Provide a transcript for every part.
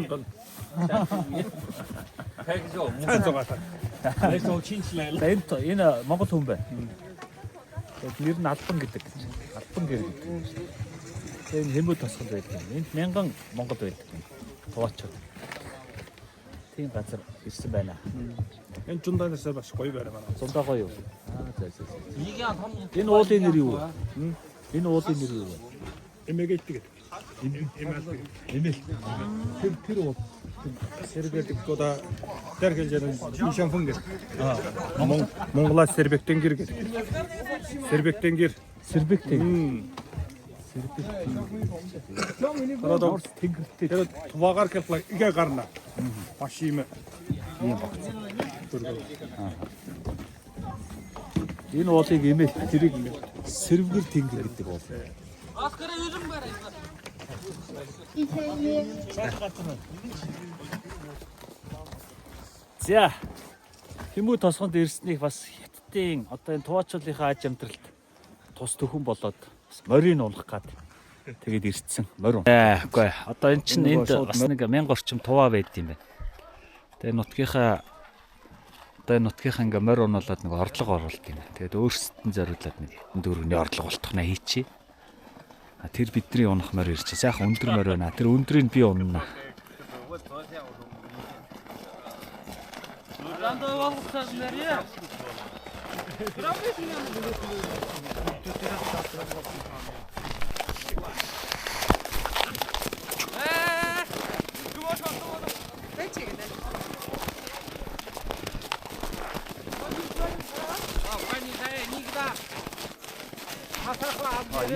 돈. 백이죠. 찬성하다. 그래서 친칠래. Энэ Монгол хүн байна. Нэр нь Албан гэдэг гэж. Албан гэр гэдэг. Энэ хэмбүү тосгонд байдаг. Энд 1000 Монгол байдаг. Туваачууд. Тийм газар ирсэн байна. Энэ Жунданаас бас гоё байна манай. Зундаа гоё юу? За. 이게 한 3년. Энэ уулын нэр юу вэ? Энэ уулын нэр юу вэ? Эмэгэлдэг. Эмэл. Тэр уул. Сербэдэг года дэргэлжэн ишанфун гэр. Монголоос Сербэктен гэр гэдэг. Сербэктен гэр. Сэрбэгтэй. Одоо Тэнгэртэй тэр туваагаар хэллаа игэ гарна. Маш юм юм багцсан. Энэ уулыг эмэл тэрийг сэрвгэр тэнгэр гэдэг бол. 아스카라 요즘 봐라 이거. За. Хэмүү тосгонд ирснийг бас хятадын одоо энэ туваачуулынхаа аж амьдралд тус төхөн болоод морийг унах гад тэгээд ирцэн морин. Үгүй одоо эн чинь энд бас нэг 1000 орчим туваа байд юм байна. Тэгээд нутгийнхаа ингээ морь унуулад нэг орлого оруулт юм. Тэгээд өөрсдөд нь зориулаад нэг дөрөвний орлого болтохнаа хийчихье. Тэр бидний унах морь ирчихэ. Сайхан өндөр морь байна. Тэр өндрийг би унана. 란도 와서 내려.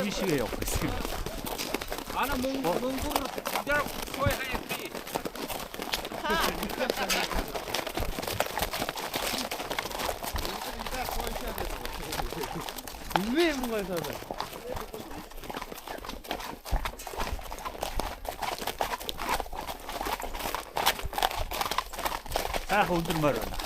이 시에 옆에 있습니다. 아나 몽골을 그대로 소화해야지. 왜 뭔가 해서 Сайхан өндөр морь байна.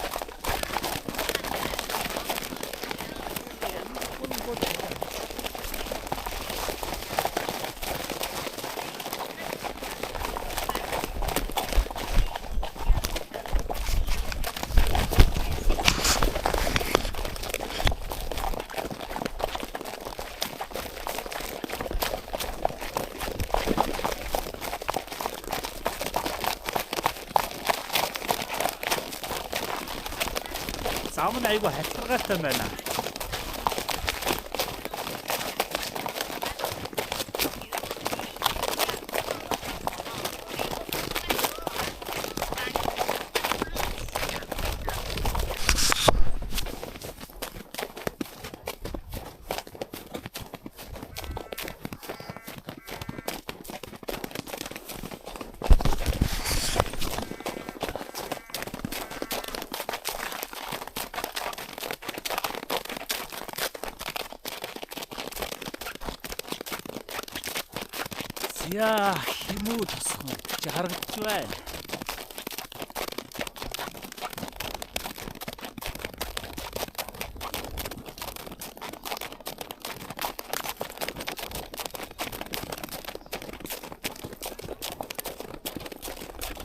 Зам нь айгүй хатгаргаатай байна. Яа, хэмүү тосгон чи харагдаж байна.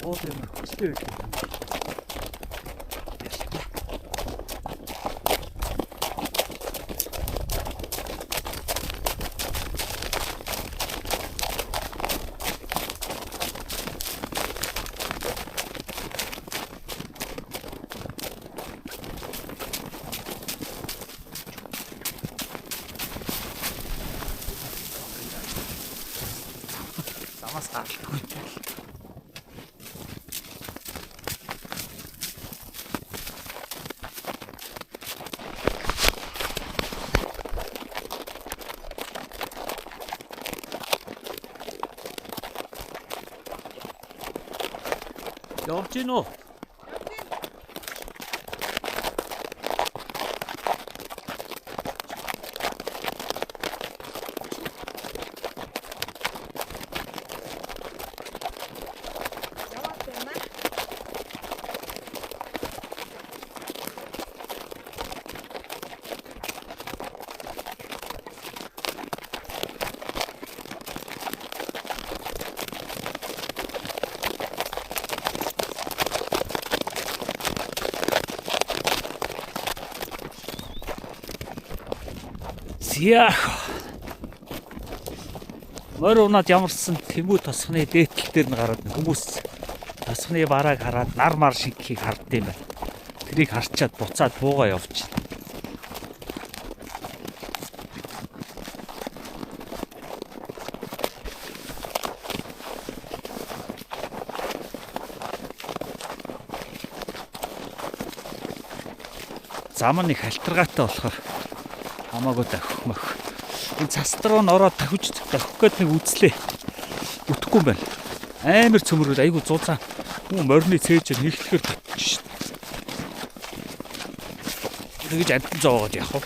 Оодын хөштэй гэх юм. Замаас гаралтай. Явж гин үү? Яах. Морь унаад ямарсан тэмүүл тосхны дээтэл дээр нь гараад хүмүүс тосхны барааг хараад нар мар шигхийг хардсан юм байна. Тэрийг харчаад буцаад буугаа явчих. Зам нь их альтаргаатай болохоор хамаагүй давхих мөх. Энэ цас руу н ороод давхиж давхих гээд нэг үзлээ. Үтгэхгүй юм байна. Амар цөмрөл айгу зузаан. Хүн морины цээж нэгтгэхэр татчих шít. Тэгэж амтан зоогоод явах.